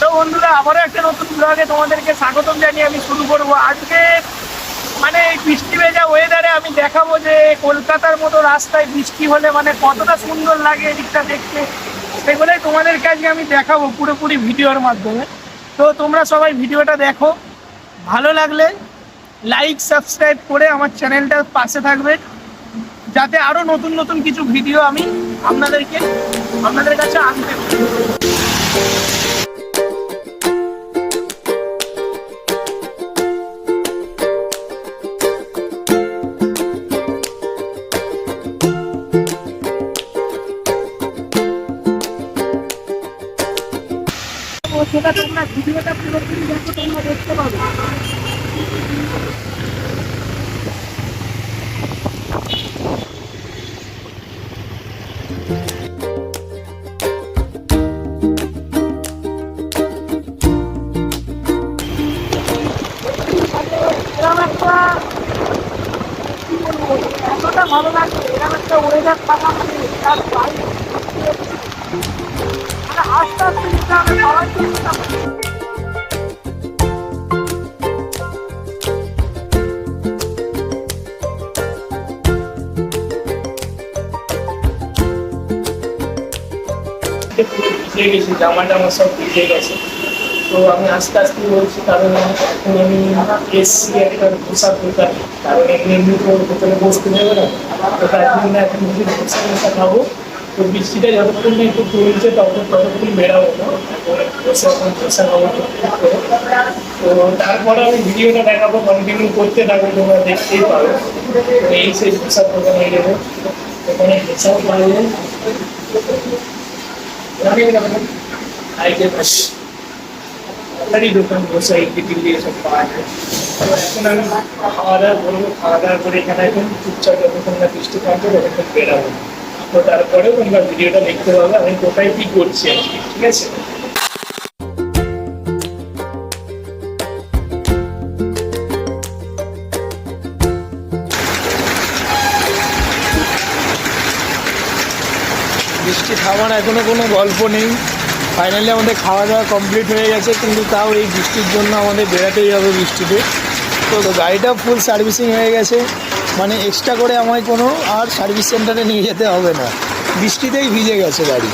Hello বন্ধুরা, আবারও একটা নতুন ব্লগে তোমাদেরকে স্বাগতম জানিয়ে আমি শুরু করব। আজকে মানে এই বৃষ্টি ভেজা ওয়েদারে আমি দেখাবো যে কলকাতার মতো রাস্তায় বৃষ্টি হলে মানে কতটা সুন্দর লাগে এদিকটা দেখতে, সেগুলোই তোমাদেরকে আজকে আমি দেখাবো পুরোপুরি ভিডিওর মাধ্যমে। তো তোমরা সবাই ভিডিওটা দেখো, ভালো লাগলে লাইক সাবস্ক্রাইব করে আমার চ্যানেলটার পাশে থাকবে, যাতে আরও নতুন নতুন কিছু ভিডিও আমি আপনাদের কাছে আনতে পারি। সেটা তোমরা ভিডিওটা পুরোপুরি দেখো, তোমরা দেখতে পাবে। এরকম একটা কি বলবো, এতটা ভালো লাগছে এরকম একটা ওয়েদার থাকা মানে তার বাইরে মানে আস্তে আস্তে যেতে হবে সবাই চেষ্টা করছে। পুরো ভিজে গেছে, জামা টামা সব ভিজে গেছে। তো আমি আস্তে আস্তে বলছি, কারণ এখন আমি এসছি একটা পোশাক দোকানে, কারণ এমনি তো ভেতরে বসতে দেবে না। তো তার জন্য এখন যদি পোশাক খাবো, তো বৃষ্টিটা যতক্ষণ না একটু কমছে ততক্ষণ বেরাবো না। বসে এখন পোশাক খাবো। তো তারপরে আমি ভিডিওটা দেখাবো, কন্টিনিউ করতে থাকবো, তোমরা দেখতেই পাবে। এই সেই পোশাক দোকানে গেলে ওখানে পোশাক পাওয়া দোকান বসে দিল্লি এসব পাওয়া যায়। তো এখন আমি খাওয়া দাওয়া করবো, খাওয়া দাওয়া করে এখানে এখন চুপচাপ যতক্ষণ না বৃষ্টি থাকবে ততক্ষণ বেরাবো। তো তারপরেও তোমরা ভিডিওটা দেখতে পাবে আমি কোথায় কি করছি আজকে, ঠিক আছে? বৃষ্টি থামার এখনো কোনো গল্প নেই। ফাইনালি আমাদের খাওয়া দাওয়া কমপ্লিট হয়ে গেছে, কিন্তু তাও এই বৃষ্টির জন্য আমাদের বেরাতেই হবে বৃষ্টিতে। তো গাড়িটা ফুল সার্ভিসিং হয়ে গেছে, মানে এক্সট্রা করে আমায় কোনো আর সার্ভিস সেন্টারে নিয়ে যেতে হবে না, বৃষ্টিতেই ভিজে গেছে গাড়ি।